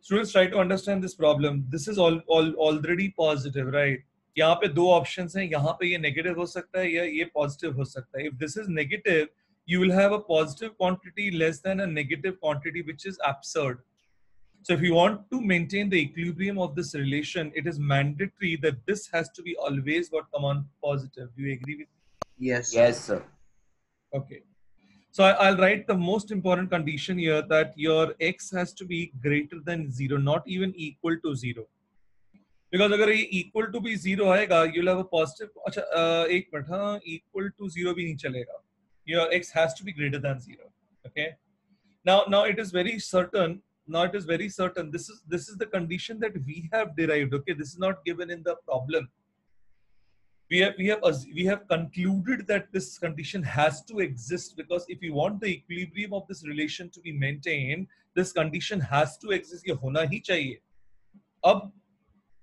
Students, try to understand this problem. This is already positive, right? यहाँ पे दो options हैं. यहाँ पे ये negative हो सकता है या ये positive हो सकता है. If this is negative, you will have a positive quantity less than a negative quantity, which is absurd. So if you want to maintain the equilibrium of this relation, it is mandatory that this has to be always what come on positive. Do you agree with me? Yes. Yes, sir. Okay. So I'll write the most important condition here, that your x has to be greater than 0, not even equal to 0. Because अगर ये equal to भी 0 आएगा, you'll have a positive. अच्छा, एक minute, हाँ, equal to 0 भी नहीं चलेगा. Your x has to be greater than 0. Okay. Now it is very certain. Now it is very certain. This is the condition that we have derived. Okay, this is not given in the problem. We have concluded that this condition has to exist, because if you want the equilibrium of this relation to be maintained, this condition has to exist. ये होना ही चाहिए. अब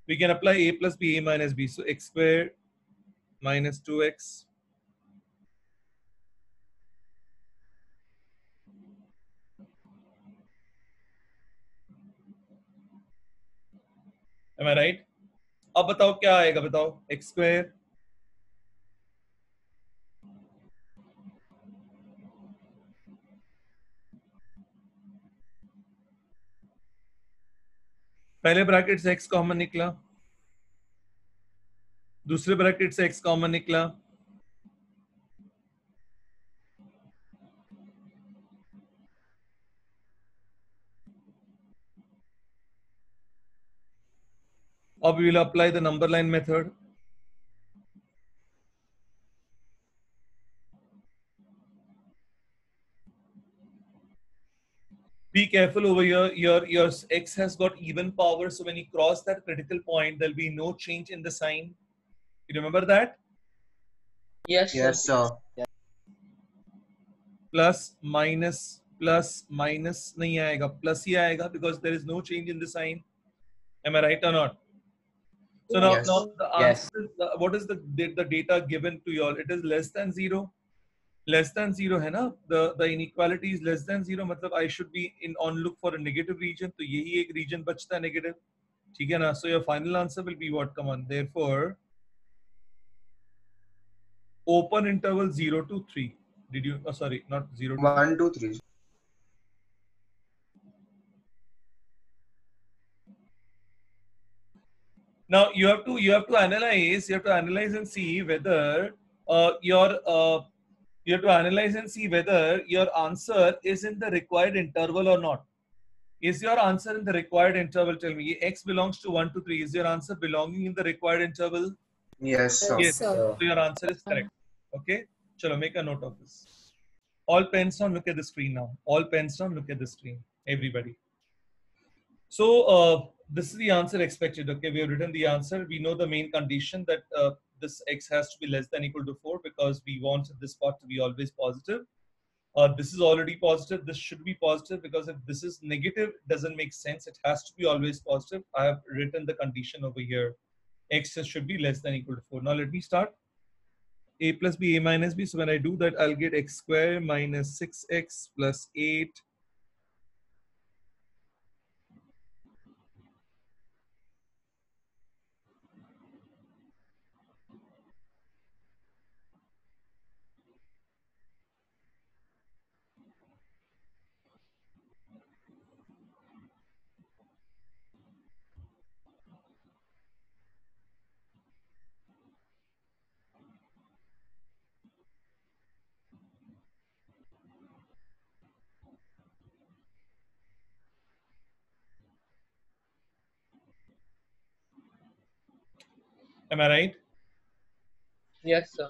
we can apply a plus b, a minus b. So x squared minus 2x am I right? अब बताओ क्या आएगा, बताओ. x square पहले ब्रैकेट से x कॉमन निकला, दूसरे ब्रैकेट से x कॉमन निकला, अब we will apply the number line method. Be careful over here. Your x has got even power, so when you cross that critical point, there'll be no change in the sign. You remember that? Yes, sir. Yes, sir. Plus minus नहीं आएगा, plus ही आएगा, because there is no change in the sign. Am I right or not? So now, Yes. now the Yes. answer, what is the data given to you all? It is less than 0. Less than 0 है ना? The inequality is less than 0. मतलब I should be on look for a negative region. तो यही एक region बचता है negative. ठीक है ना? So your final answer will be what? Come on. Therefore, open interval 0 to 3. Did you? Oh, sorry, not 0 to 1, 2, 3. Now you have to analyze. You have to analyze and see whether you have to analyze and see whether your answer is in the required interval or not. Is your answer in the required interval? Tell me. X belongs to 1 to 3. Is your answer belonging in the required interval? Yes, sir. Yes. sir. So your answer is correct. Okay. Chalo, make a note of this. All pens down. Look at the screen now. All pens down. Look at the screen. Everybody. So this is the answer expected. Okay, we have written the answer. We know the main condition that this x has to be less than equal to 4, because we want this part to be always positive. This is already positive. This should be positive, because if this is negative, it doesn't make sense. It has to be always positive. I have written the condition over here. X should be less than equal to 4. Now let me start. A plus b, a minus b. So when I do that, I'll get x squared minus 6x plus 8. Am I right? Yes, sir.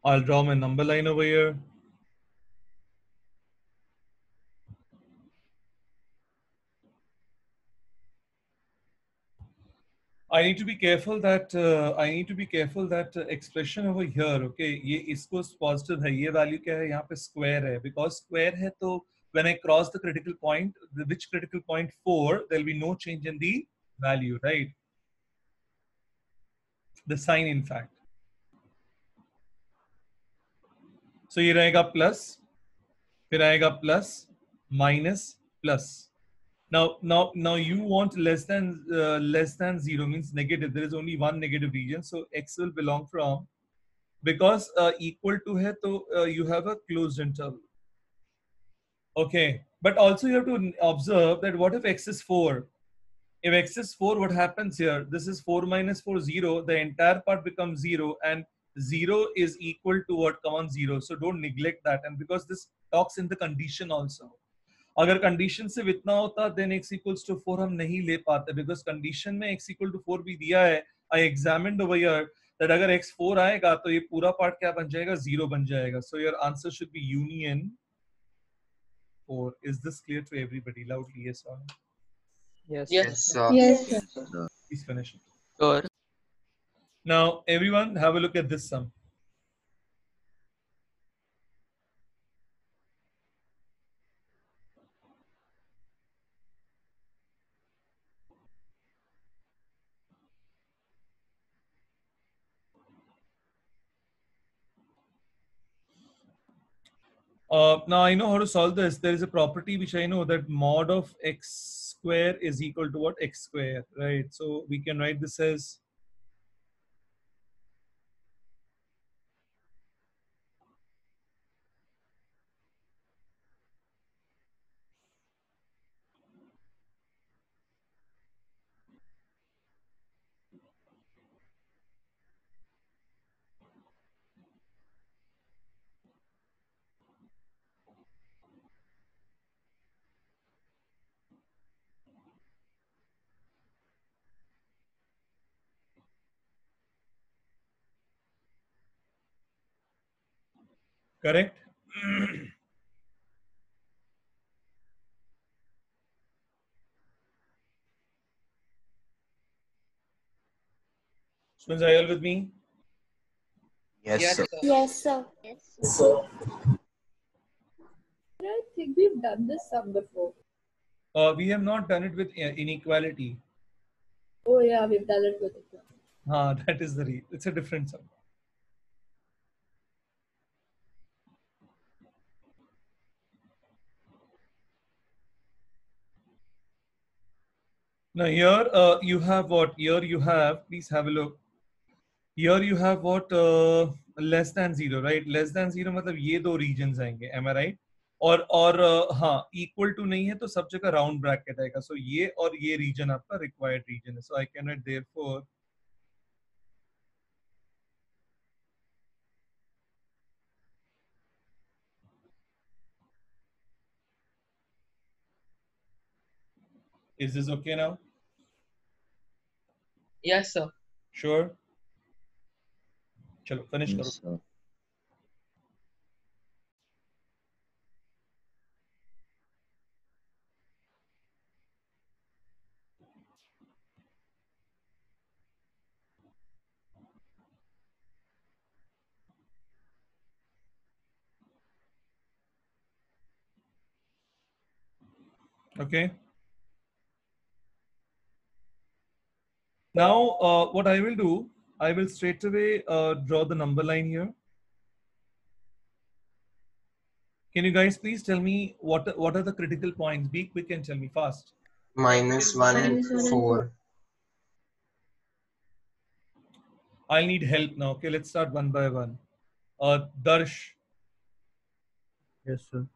I'll draw my number line over here. I need to be careful that expression over here. Okay, ये इसको positive है, ये value क्या है? यहाँ पे square है, because square है तो when I cross the critical point, which critical point 4, there will be no change in the value, right? The sign, in fact. So ये रहेगा प्लस, फिर आएगा plus minus plus. Now you want less than 0 means negative. There is only one negative region, so x will belong from, because equal to है तो you have a closed interval. Okay, but also you have to observe that what if x is 4? If x is 4, what happens here? This is 4 minus 4, 0. The entire part becomes 0, and 0 is equal to what? Come on, 0. So don't neglect that. And because this talks in the condition also. अगर condition से इतना होता then x equals to 4 हम नहीं ले पाते, because condition में x equal to 4 भी दिया है. आई एग्जामिन्ड ओवर हियर दैट अगर x 4 आएगा तो ये पूरा पार्ट क्या बन जाएगा? 0 बन जाएगा. So your answer should be union 4. Is this clear to everybody? Loudly yes और no? Yes. Yes, sir. Yes, Yes, sir. sir. Please finish it. Sure. Now everyone have a look at this sum. Now I know how to solve this. There is a property which I know, that mod of x square is equal to what? X square, right? So we can write this as correct. Students, are you all with me? Yes, Yes, sir. sir. Yes, sir. I think we've done this sum before. We have not done it with inequality. Oh yeah, we've done it with it. That is the reason. It's a different sum. Now here you have what? Here you have, please have a look. Here you have what? Less than 0, right? Less than 0 मतलब ये दो regions आएंगे. Am I right? और हाँ, equal to नहीं है तो सब जगह round bracket आएगा. So ये और ये region आपका required region है. So I can write therefore is this okay now? Yes, sir. Sure. चलो finish करो. Yes, sir. Okay. Now what I will do, I will straight away draw the number line here. Can you guys please tell me what are the critical points? Be quick and tell me fast. Minus 1 and Minus 1 and 4. I'll need help now. Okay, let's start one by one. Darsh, Yes, sir.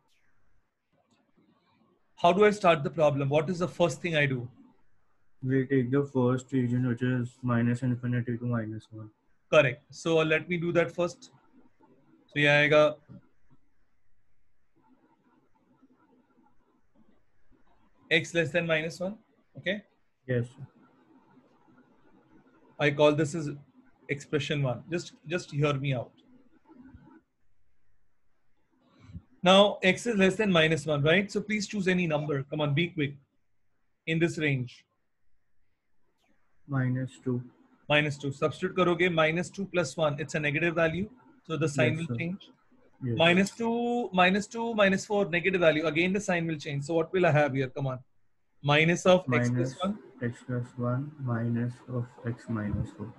how do I start the problem? What is the first thing I do? We take the first region, which is minus infinity to minus 1. Correct. So let me do that first. So ये आएगा x less than minus 1. Okay. Yes, sir. I call this as expression 1. Just hear me out. Now x is less than minus 1, right? So please choose any number. Come on, be quick. In this range. Minus 2. Minus 2. Substitute करोगे minus 2 plus 1. It's a negative value. So the sign Yes, will sir. change. Yes. Minus 2, minus 4, negative value. Again, the sign will change. So what will I have here? Come on. Minus of x Minus plus 1. x plus 1 minus of x minus 4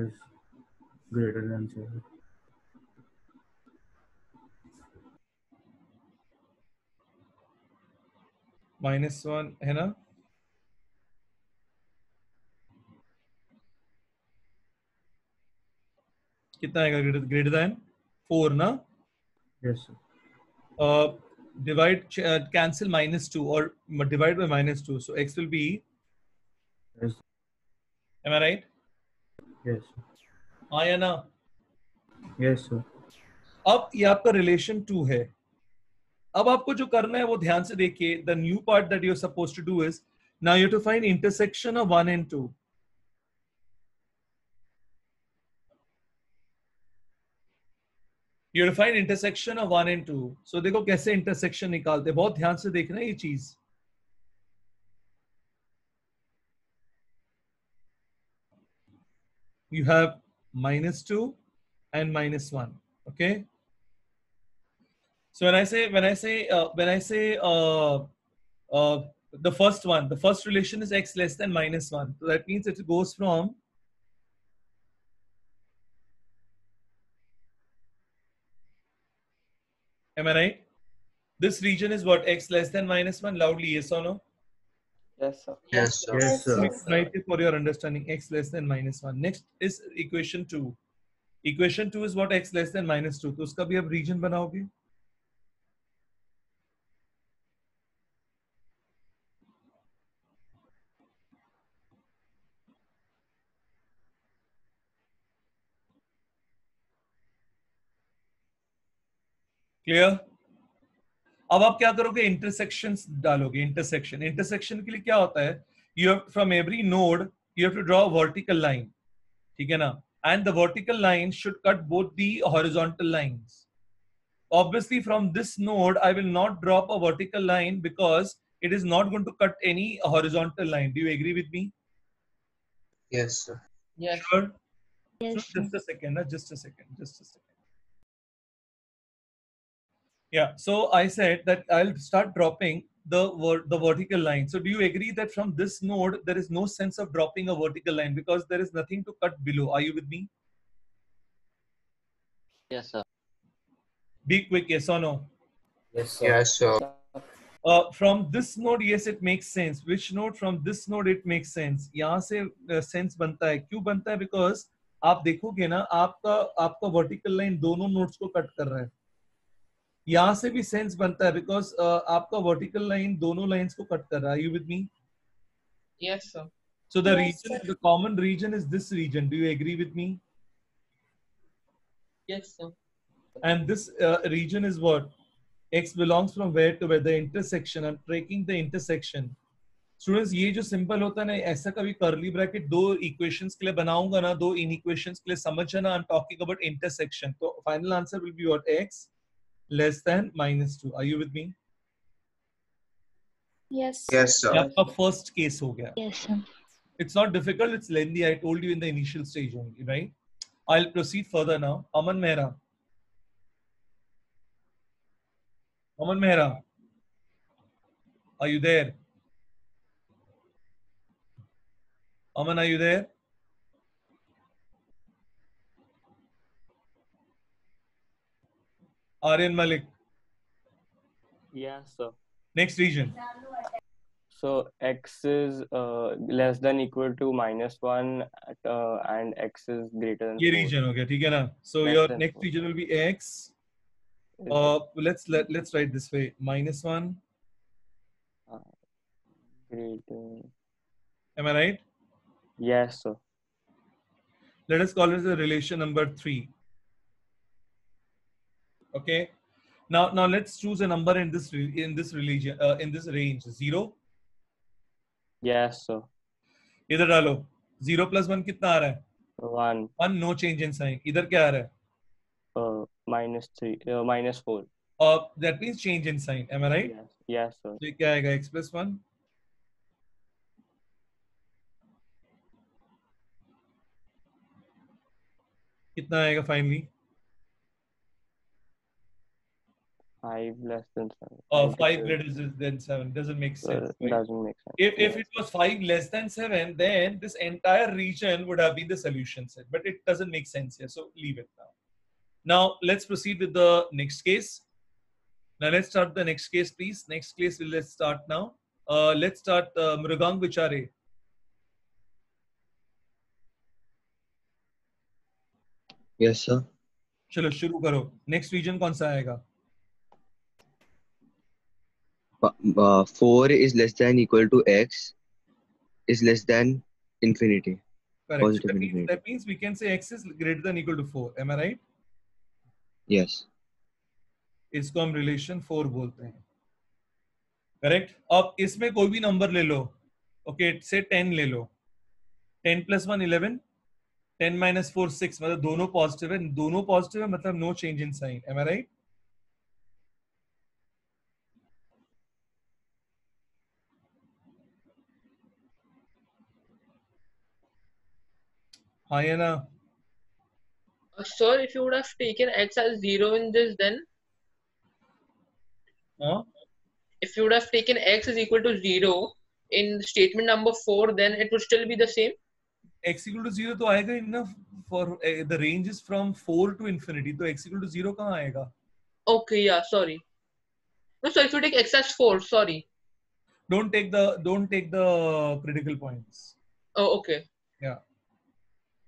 is greater than 0. -1 है ना? कितना आएगा greater than 4 ना? Yes, sir. Divide, cancel -2 or divide by -2. So x will be, Yes. am I right? Yes, sir. हाँ या ना? Yes, sir. अब ये आपका रिलेशन 2 है. अब आपको जो करना है वो ध्यान से देखिए. The new part that you're supposed to do is now you have to find intersection of 1 and 2. You have to find intersection of 1 and 2. So देखो कैसे intersection निकालते हैं. बहुत ध्यान से देखना है ये चीज. You have -2 and -1. Okay. So when I say the first relation is x less than -1. So that means it goes from am I right? This region is what, x less than -1? Loudly, yes or no? Yes, sir. Yes, sir. Yes, sir. Write it for your understanding. X less than -1. Next is equation 2. Equation 2 is what, x less than -2. तो उसका भी अब region बनाओगे. Clear? अब आप क्या करोगे? Intersections डालोगे. इंटरसेक्शन के लिए क्या होता है? You have from every node you have to draw vertical line. ठीक है ना? And the vertical line should cut both the horizontal lines. Obviously from this node I will not drop a vertical line because it is not going to cut any horizontal line. Do you agree with me? Yes, sir. Yes. Sure. Yes, So just a second. Just a second. Yeah, so I said that I'll start dropping the vertical line. So do you agree that from this node there is no sense of dropping a vertical line because there is nothing to cut below? Are you with me? Yes, sir. Be quick, yes or no? Yes, sir. Yes, sir. From this node, yes, it makes sense. Which node? From this node, it makes sense. यहाँ से sense बनता है. क्यों बनता है? Because आप देखोगे ना, आपका vertical line दोनों nodes को cut कर रहा है. यहाँ से भी sense बनता है because आपका vertical line दोनों lines को cut कर रहा है. Are you with me? Yes, sir. So the Yes, region, sir. the common region is this region. Do you agree with me? Yes, sir. And this region is what? X belongs from where to where? The intersection. I'm taking the intersection. Students, ये जो simple होता है ना, ऐसा कभी curly bracket दो equations के लिए बनाऊंगा ना, दो इन इक्वेशंस के लिए समझ जाना. I'm talking about intersection. तो final answer will be what? X less than -2. Are you with me? Yes. Yes, ये sir. आपका first case हो गया. yes, sir. It's not difficult. It's lengthy. I told you in the initial stage only, right? I'll proceed further now. Aman Mehra. Aman Mehra, are you there? Aman, are you there? Aryan Malik. Yes, sir. Next region. So x is less than equal to -1 and x is greater than ये 4. region हो गया, ठीक है ना? So Less your than next 4. region will be X. Let's write this way: -1. Greater. Am I right? Yes, sir. Let us call it the relation number 3. Okay. Now let's choose a number in this religion in this range. 0. Yes, sir. इधर डालो. 0 + 1 कितना आ रहा है? 1. 1. No change in sign. इधर क्या आ रहा है? -3, -4. That means change in sign. Am I right? Yes, yes, sir. So ये क्या आएगा? X + 1. कितना आएगा finally? 5 less than 7. 5 greater than 7 doesn't make sense. Right? Doesn't make sense. If it was 5 less than 7, then this entire region would have been the solution set, but it doesn't make sense here. So leave it now. Now let's proceed with the next case. Now let's start the next case, please. Next case, let's start now. Let's start Mrugang Vichare. Yes, sir. चलो शुरू करो. Next reason कौन सा आएगा? 4 is less than equal to x is less than infinity. Correct. Positive So infinity. that means we can say x is greater than equal to 4. Am I right? Yes. इसको हम relation 4 बोलते हैं. Correct. अब इसमें कोई भी number ले लो. Okay, से 10 ले लो. 10 plus 1 11. 10 minus 4 6. मतलब दोनों पॉजिटिव है. दोनों पॉजिटिव है मतलब no change in sign. Am I right? हाँ या ना? Sir, if you would have taken x as 0 in this, then हाँ. if you would have taken x is equal to 0 in statement number 4, then it would still be the same. X equal to 0 तो आएगा ही ना. For the range is from 4 to infinity. तो x equal to 0 कहाँ आएगा? Okay, yeah, sorry. No, so if you take x as 4, sorry. Don't take the critical points. Oh, okay. Yeah.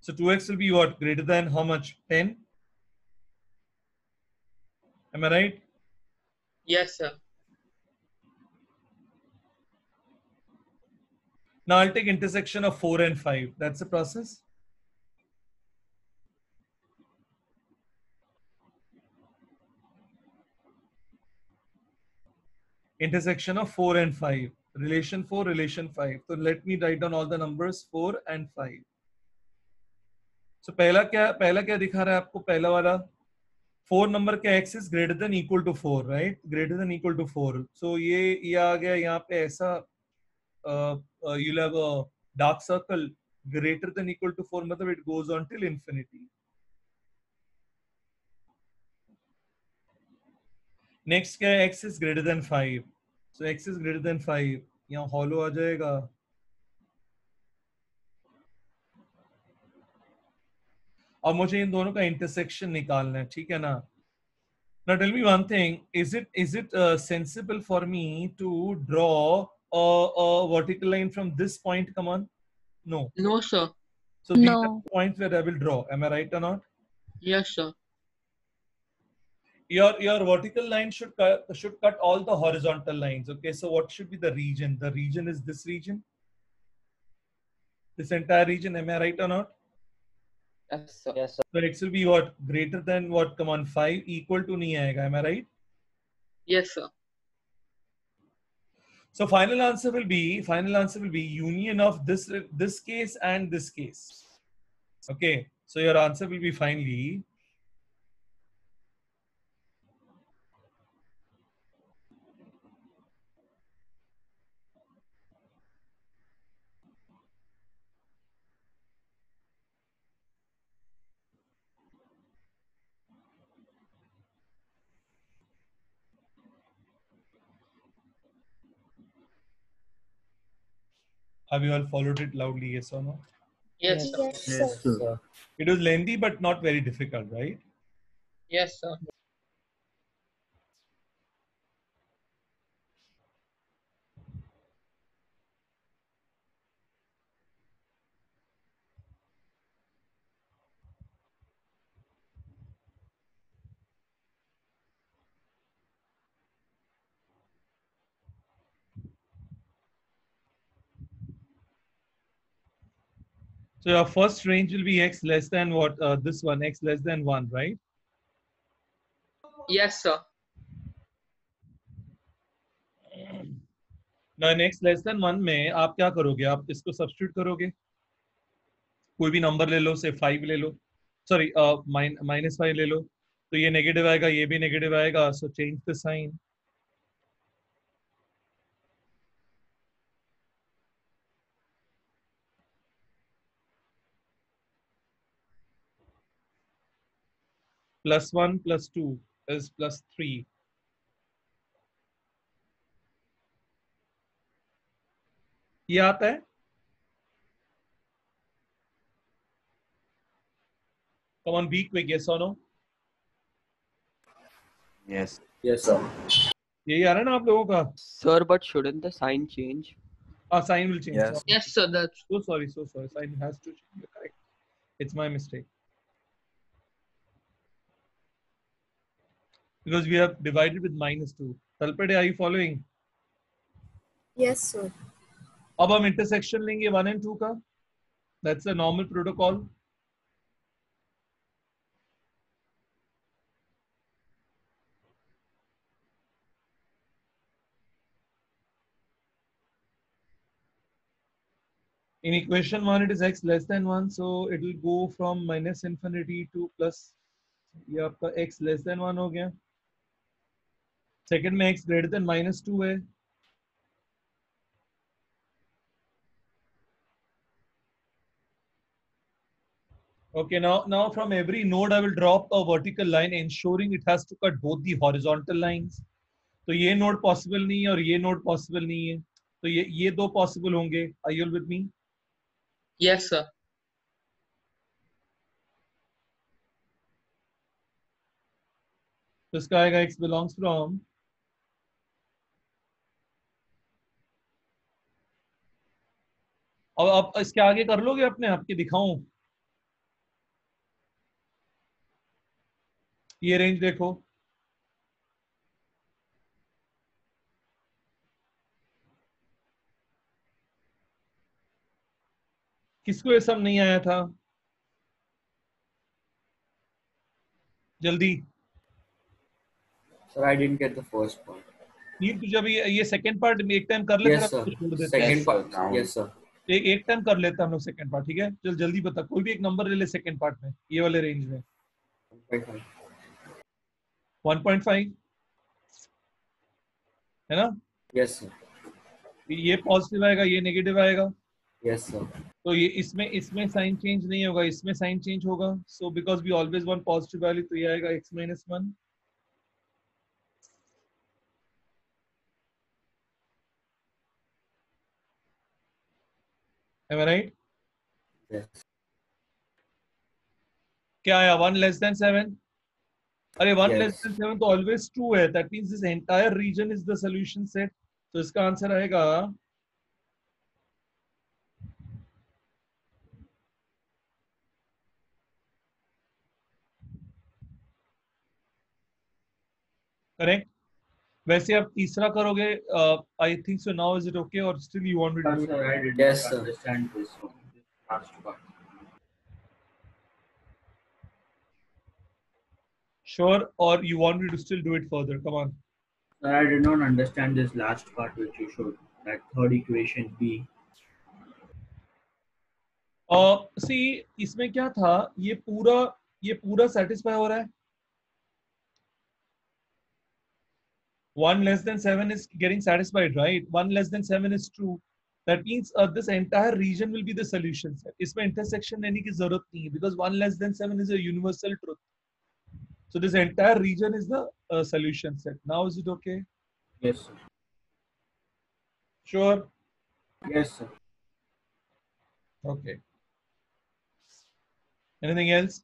So 2x will be what? Greater than how much? 10? Am I right? Yes, sir. Now I'll take intersection of 4 and 5. That's the process. Intersection of 4 and 5. Relation 4, relation 5. So let me write down all the numbers 4 and 5. So पहला क्या दिखा रहा है आपको? पहला वाला 4 number का x is greater than equal to 4, right? Greater than equal to 4. So ये आ गया यहाँ पे ऐसा. You'll have a dark circle greater than equal to 4. मतलब it goes on till infinity. Next क्या है? X is greater than 5. So x is greater than 5. यहाँ hollow आ जाएगा. अब मुझे इन दोनों का इंटरसेक्शन निकालना है. ठीक है ना? Now tell me one thing. Is it sensible for me to draw a vertical line from this point? Come on. No. No, sir. So these are No. the points where I will draw. Am I right or not? Yes, sir. Your vertical line should cut all the horizontal lines. Okay. So what should be the region? The region is this region. This entire region. Am I right or not? Yes, sir. Yes, sir. So x will be what? Greater than what? Come on. 5 equal to nahi aayega. Am I right? Yes, sir. So final answer will be union of this case and this case. Okay. So your answer will be finally have you all followed it loudly? Yes or no? Yes, sir. Yes, Yes, sir. sir. It was lengthy but not very difficult, right? Yes, sir. So your first range will be x less than what? This one, x less than 1, right? Yes, sir. Now in x less than 1 में आप क्या करोगे? आप इसको substitute करोगे. कोई भी number ले लो, से 5 ले लो. सॉरी, -5 ले लो. तो ये नेगेटिव आएगा, ये भी नेगेटिव आएगा. So change the sign. +1 +2 is +3. ये आता है. Come on, be quick. Yes or no? Yes. Yes, sir. यही आ रहा है ना आप लोगों का? Sir, but shouldn't the sign change? Sign will change. Yes. Yes, sir. That's So sorry. Sign has to change. You're correct. It's my mistake. Because we have divided with -2. Talpade, are you following? Yes, sir. अब हम intersection लेंगे 1 and 2 का. That's a normal protocol. In equation 1, it is x less than 1, so it will go from -infinity to plus. ये आपका x less than 1 हो गया. Second में x greater than -2 है. Okay, now from every node I will drop a vertical line, ensuring it has to cut both the horizontal lines. तो ये node possible नहीं है और ये node possible नहीं है. तो ये दो possible होंगे. Are you all with me? yes, sir. तो इसका आएगा x belongs from अब आप इसके आगे कर लोगे अपने आपके दिखाऊं ये रेंज देखो किसको ये सब नहीं आया था जल्दी Sir, I didn't get the first part. नील तुझे अभी ये सेकंड पार्ट में एक टाइम कर ले Yes, फिर sir. छोड़ देते हैं Second part. Yes, sir. एक टाइम कर लेते हैं हम लोग सेकंड पार्ट ठीक है चल जल्दी बता कोई भी एक नंबर ले ले सेकंड पार्ट में ये वाले रेंज में 1.5 है ना Yes, sir. ये पॉजिटिव आएगा ये नेगेटिव आएगा Yes, sir. तो ये इसमें साइन चेंज नहीं होगा इसमें साइन चेंज होगा so because we always want positive value तो ये आएगा x-1 Am I right? Yes. क्या आया 1 less than 7 अरे 1 Yes. less than 7 तो always true है that means this entire region is the solution set तो इसका आंसर आएगा करेक्ट वैसे आप तीसरा करोगे I think so now is it okay और still you want me to Sir, I did Yes, not sir. understand this last part. Sure और you want me to still do it further come on Sir, I did not understand this last part which you showed. That third equation B. सी इसमें क्या था ये पूरा satisfy हो रहा है 1 less than 7 is getting satisfied right 1 less than 7 is true that means this entire region will be the solution set इसमें intersection लेने की जरूरत नहीं है because 1 less than 7 is a universal truth so this entire region is the solution set now is it okay Yes, sir. sure Yes, sir. okay anything else